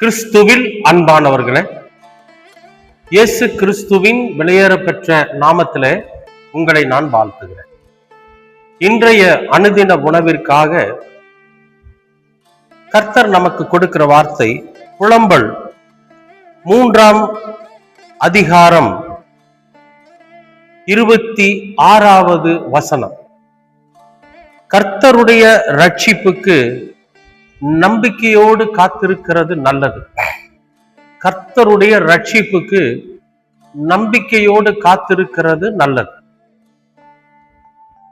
கிறிஸ்துவில் அன்பானவர்களே, இயேசு கிறிஸ்துவின் வெளியேற பெற்ற நாமத்திலே உங்களை நான் வாழ்த்துகிறேன். இன்றைய அனுதின உணவிற்காக கர்த்தர் நமக்கு கொடுக்கிற வார்த்தை புலம்பல் 3ஆம் அதிகாரம் 26வது வசனம். கர்த்தருடைய ரட்சிப்புக்கு நம்பிக்கையோடு காத்திருக்கிறது நல்லது. கர்த்தருடைய ரட்சிப்புக்கு நம்பிக்கையோடு காத்திருக்கிறது நல்லது.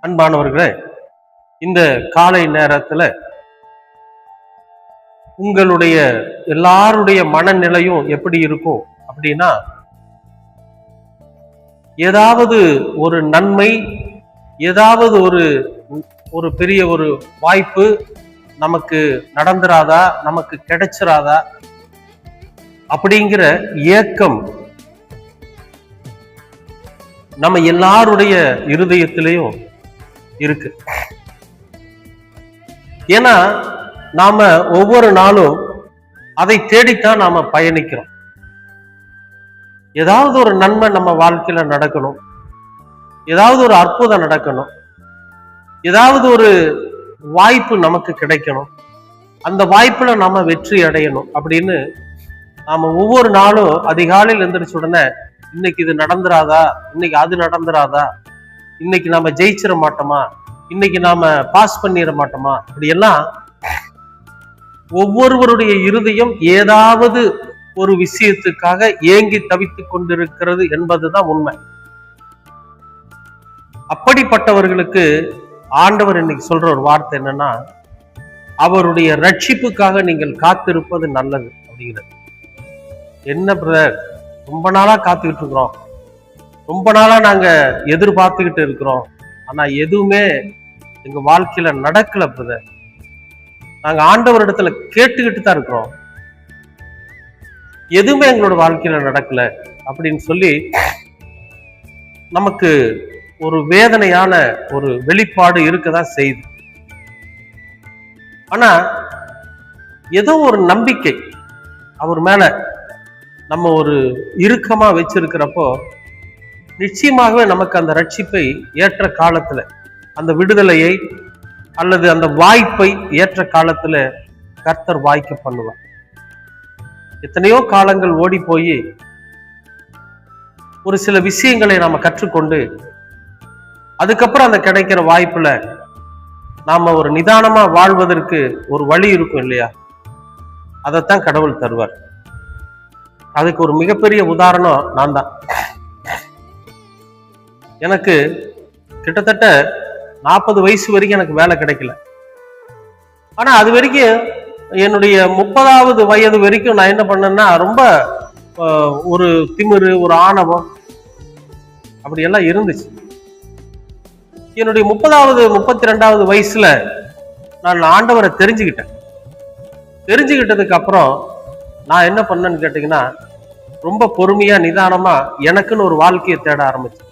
அன்பானவர்களே, இந்த காலை நேரத்துல உங்களுடைய எல்லாருடைய மனநிலையும் எப்படி இருக்கும் அப்படின்னா, ஏதாவது ஒரு நன்மை, ஏதாவது ஒரு பெரிய ஒரு வாய்ப்பு நமக்கு நடந்துராதா, நமக்கு கிடைச்சிராதா அப்படிங்கிற ஏக்கம் நம்ம எல்லாருடைய இருதயத்திலையும் இருக்கு. ஏன்னா நாம ஒவ்வொரு நாளும் அதை தேடித்தான் நாம பயணிக்கிறோம். ஏதாவது ஒரு நன்மை நம்ம வாழ்க்கையில நடக்கணும், ஏதாவது ஒரு அற்புதம் நடக்கணும், ஏதாவது ஒரு வாய்ப்பு நமக்கு கிடைக்கணும், அந்த வாய்ப்புல நாம வெற்றி அடையணும் அப்படின்னு நாம ஒவ்வொரு நாளும் அதிகாலையில் எந்திரிச்ச உடனே இன்னைக்கு இது நடந்துராதா, இன்னைக்கு அது நடந்துராதா, இன்னைக்கு நாம ஜெயிச்சிட மாட்டோமா, இன்னைக்கு நாம பாஸ் பண்ணிட மாட்டோமா, அப்படியெல்லாம் ஒவ்வொருவருடைய இருதயம் ஏதாவது ஒரு விஷயத்துக்காக ஏங்கி தவித்துக் கொண்டிருக்கிறது என்பதுதான் உண்மை. அப்படிப்பட்டவர்களுக்கு ஆண்டவர் இன்னைக்கு சொல்ற ஒரு வார்த்தை என்னன்னா, அவருடைய ரட்சிப்புக்காக நீங்கள் காத்திருப்பது நல்லது அப்படிங்கிறது. என்ன பிரதர், ரொம்ப நாளா காத்துக்கிட்டு இருக்கிறோம், ரொம்ப நாளா நாங்க எதிர்பார்த்துக்கிட்டு இருக்கிறோம், ஆனா எதுவுமே எங்க வாழ்க்கையில நடக்கல பிரதர், நாங்க ஆண்டவர் இடத்துல கேட்டுக்கிட்டு தான் இருக்கிறோம், எதுவுமே எங்களோட வாழ்க்கையில நடக்கல அப்படின்னு சொல்லி நமக்கு ஒரு வேதனையான ஒரு வெளிப்பாடு இருக்கதான் செய்யுது. ஆனா ஏதோ ஒரு நம்பிக்கை அவர் மேல நம்ம ஒரு இறுக்கமா வச்சிருக்கிறப்போ நிச்சயமாகவே நமக்கு அந்த ரட்சிப்பை ஏற்ற காலத்துல, அந்த விடுதலையை அல்லது அந்த வாய்ப்பை ஏற்ற காலத்துல கர்த்தர் வாய்க்க பண்ணுவார். எத்தனையோ காலங்கள் ஓடி போய் ஒரு சில விஷயங்களை நாம கற்றுக்கொண்டு அதுக்கப்புறம் அந்த கிடைக்கிற வாய்ப்புல நாம ஒரு நிதானமா வாழ்வதற்கு ஒரு வழி இருக்கும் இல்லையா, அதைத்தான் கடவுள் தருவார். அதுக்கு ஒரு மிகப்பெரிய உதாரணம் நான் தான். எனக்கு கிட்டத்தட்ட 40 வயசு வரைக்கும் எனக்கு வேலை கிடைக்கல. ஆனா அது வரைக்கும் என்னுடைய 30வது வயது வரைக்கும் நான் என்ன பண்ணேன்னா, ரொம்ப ஒரு திமிரு, ஒரு ஆணவம் அப்படியெல்லாம் இருந்துச்சு. என்னுடைய 30வது 32வது வயசுல நான் ஆண்டவரை தெரிஞ்சுக்கிட்டதுக்கு அப்புறம் நான் என்ன பண்ணேன்னு கேட்டீங்கன்னா, ரொம்ப பொறுமையா நிதானமா எனக்குன்னு ஒரு வாழ்க்கையை தேட ஆரம்பிச்சேன்,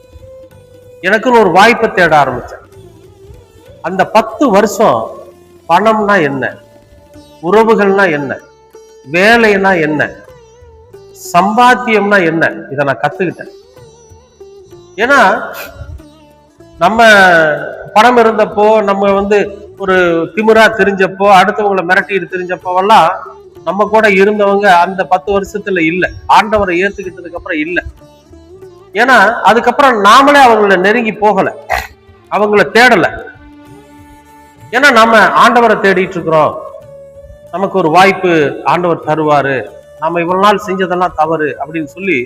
எனக்குன்னு ஒரு வாய்ப்பை தேட ஆரம்பிச்சேன். அந்த 10 வருஷம் பணம்னா என்ன, உறவுகள்னா என்ன, வேலைன்னா என்ன, சம்பாத்தியம்னா என்ன, இதை நான் கத்துக்கிட்டேன். ஏன்னா நம்ம பணம் இருந்தப்போ, நம்ம ஒரு திமிரா தெரிஞ்சப்போ, அடுத்தவங்களை மிரட்டிட்டு தெரிஞ்சப்போவெல்லாம் நம்ம கூட இருந்தவங்க அந்த 10 வருஷத்துல இல்ல, ஆண்டவரை ஏத்துக்கிட்டதுக்கு அப்புறம் இல்ல. ஏன்னா அதுக்கப்புறம் நாமளே அவங்கள நெருங்கி போகல, அவங்கள தேடல. ஏன்னா நாம ஆண்டவரை தேடிட்டு இருக்கிறோம், நமக்கு ஒரு வாய்ப்பு ஆண்டவர் தருவாரு, நாம இவ்வளவு நாள் செஞ்சதெல்லாம் தவறு அப்படின்னு சொல்லி,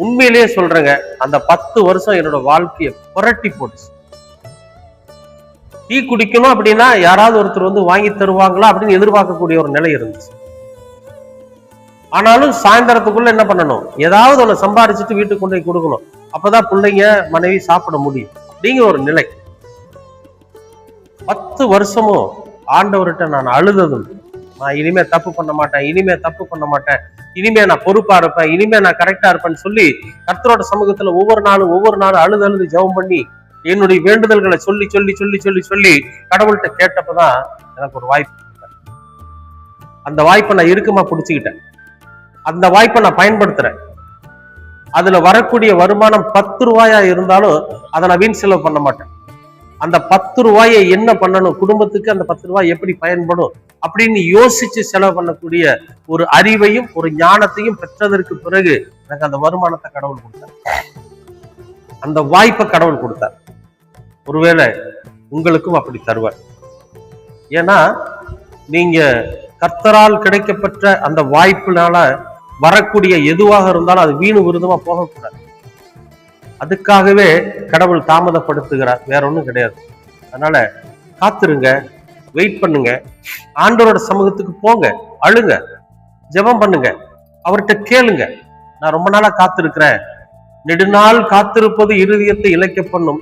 உண்மையிலேயே சொல்றேங்க, அந்த 10 வருஷம் என்னோட வாழ்க்கையை புரட்டி போட்டுச்சு. டீ குடிக்கணும் அப்படின்னா யாராவது ஒருத்தர் வாங்கி தருவாங்களா அப்படின்னு எதிர்பார்க்கக்கூடிய ஒரு நிலை இருந்துச்சு. ஆனாலும் சாயந்தரத்துக்குள்ள என்ன பண்ணணும், ஏதாவது ஒண்ணு சம்பாதிச்சுட்டு வீட்டுக்கு கொண்டு போய் கொடுக்கணும், அப்பதான் பிள்ளைங்க மனைவி சாப்பிட முடியும் அப்படிங்கிற ஒரு நிலை. 10 வருஷமும் ஆண்டவர்கிட்ட நான் அழுததும், நான் இனிமே தப்பு பண்ண மாட்டேன், இனிமே தப்பு பண்ண மாட்டேன், இனிமே நான் பொறுப்பா இருப்பேன், இனிமே நான் கரெக்டா இருப்பேன்னு சொல்லி கர்த்தரோட சமூகத்துல ஒவ்வொரு நாளும் அழுது ஜெபம் பண்ணி என்னுடைய வேண்டுதல்களை சொல்லி சொல்லி சொல்லி சொல்லி சொல்லி கடவுள்கிட்ட கேட்டப்பதான் எனக்கு ஒரு வாய்ப்பு. அந்த வாய்ப்பை நான் இறுக்கமா பிடிச்சுக்கிட்டேன். அந்த வாய்ப்பை நான் பயன்படுத்துறேன். அதுல வரக்கூடிய வருமானம் 10 ரூபாயா இருந்தாலும் அதை நான் வீண் செலவு பண்ண மாட்டேன். அந்த 10 ரூபாயை என்ன பண்ணணும், குடும்பத்துக்கு அந்த 10 ரூபாய் எப்படி பயன்படும் அப்படின்னு யோசிச்சு செலவு பண்ணக்கூடிய ஒரு அறிவையும் ஒரு ஞானத்தையும் பெற்றதற்கு பிறகு எனக்கு அந்த வருமானத்தை கடவுள் கொடுத்தார். அந்த வாய்ப்பை கடவுள் கொடுத்தார். ஒருவேளை உங்களுக்கும் அப்படி தருவார். ஏன்னா நீங்க கர்த்தரால் கிடைக்கப்பட்ட அந்த வாய்ப்புனால வரக்கூடிய எதுவாக இருந்தாலும் அது வீணு விருதமா போகக்கூடாது. அதுக்காகவே கடவுள் தாமதப்படுத்துகிறார், வேற ஒண்ணும் கிடையாது. அதனால காத்துருங்க, வெயிட் பண்ணுங்க, ஆண்டவரோட சமூகத்துக்கு போங்க, அழுங்க, ஜெபம் பண்ணுங்க, அவர்கிட்ட கேளுங்க. நான் ரொம்ப நாளா காத்திருக்கிறேன், நெடுநாள் காத்திருப்பது இருதயத்தை இழைக்க பண்ணும்,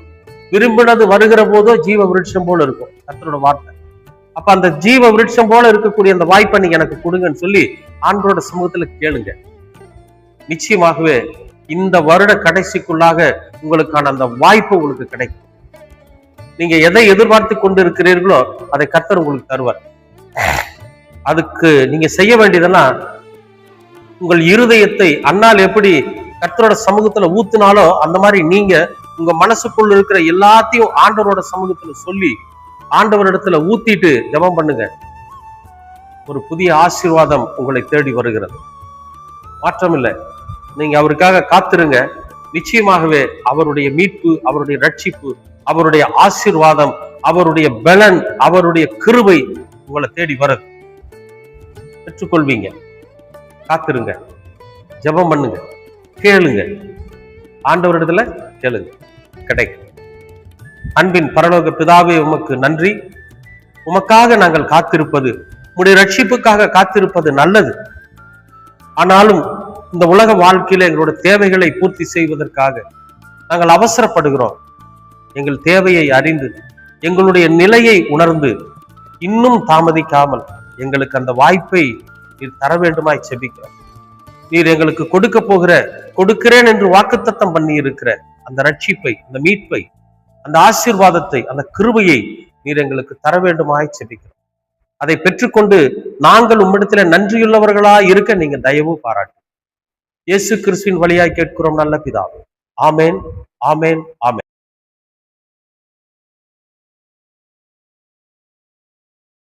விரும்பினது வருகிற போதோ ஜீவ விருட்சம் போல இருக்கும் கர்த்தரோட வார்த்தை. அப்ப அந்த ஜீவ விருட்சம் போல இருக்கக்கூடிய அந்த வாய்ப்பை நீங்க எனக்கு கொடுங்கன்னு சொல்லி ஆண்டவரோட சமூகத்துல கேளுங்க. நிச்சயமாகவே இந்த வருட கடைசிக்குள்ளாக உங்களுக்கான அந்த வாய்ப்பு உங்களுக்கு கிடைக்கும். நீங்க எதை எதிர்பார்த்து கொண்டு இருக்கிறீர்களோ அதை கர்த்தர் உங்களுக்கு தருவார். அதுக்கு நீங்க செய்ய வேண்டியதெல்லாம், உங்கள் இருதயத்தை அண்ணால் எப்படி கர்த்தரோட சமூகத்துல ஊத்துனாலோ அந்த மாதிரி நீங்க உங்க மனசுக்குள்ள இருக்கிற எல்லாத்தையும் ஆண்டவரோட சமூகத்துல சொல்லி ஆண்டவரிடத்துல ஊத்திட்டு ஜெபம் பண்ணுங்க. ஒரு புதிய ஆசீர்வாதம் உங்களை தேடி வருகிறது. மாற்றம் இல்லை. நீங்க அவருக்காக காத்திருங்க. நிச்சயமாகவே அவருடைய மீட்பு, அவருடைய ரட்சிப்பு, அவருடைய ஆசீர்வாதம், அவருடைய பலன், அவருடைய கிருபை உங்களை தேடி வருது. பெற்றுக்கொள்வீங்க. காத்திருங்க, ஜெபம் பண்ணுங்க, கேளுங்க, ஆண்டவரிடத்துல கேளுங்க, கிடைக்கும். அன்பின் பரலோக பிதாவே, உமக்கு நன்றி. உமக்காக நாங்கள் காத்திருப்பது, உம்முடைய ரட்சிப்புக்காக காத்திருப்பது நல்லது. ஆனாலும் இந்த உலக வாழ்க்கையில எங்களோட தேவைகளை பூர்த்தி செய்வதற்காக நாங்கள் அவசரப்படுகிறோம். எங்கள் தேவையை அறிந்து, எங்களுடைய நிலையை உணர்ந்து, இன்னும் தாமதிக்காமல் எங்களுக்கு அந்த வாய்ப்பை நீர் தர வேண்டுமாய் செபிக்கிறோம். நீர் எங்களுக்கு கொடுக்க போகிற, கொடுக்கிறேன் என்று வாக்குத்தத்தம் பண்ணி இருக்கிற அந்த ரட்சிப்பை, அந்த மீட்பை, அந்த ஆசீர்வாதத்தை, அந்த கிருபையை நீர் எங்களுக்கு தர வேண்டுமாய் செபிக்கிறோம். அதை பெற்றுக்கொண்டு நாங்கள் உம்மிடத்துல நன்றியுள்ளவர்களா இருக்க நீங்க தயவு பாராட்டு. இயேசு கிறிஸ்துவின் வழியாய் கேட்கிறோம் நல்ல பிதாவே. ஆமேன், ஆமேன், ஆமேன்.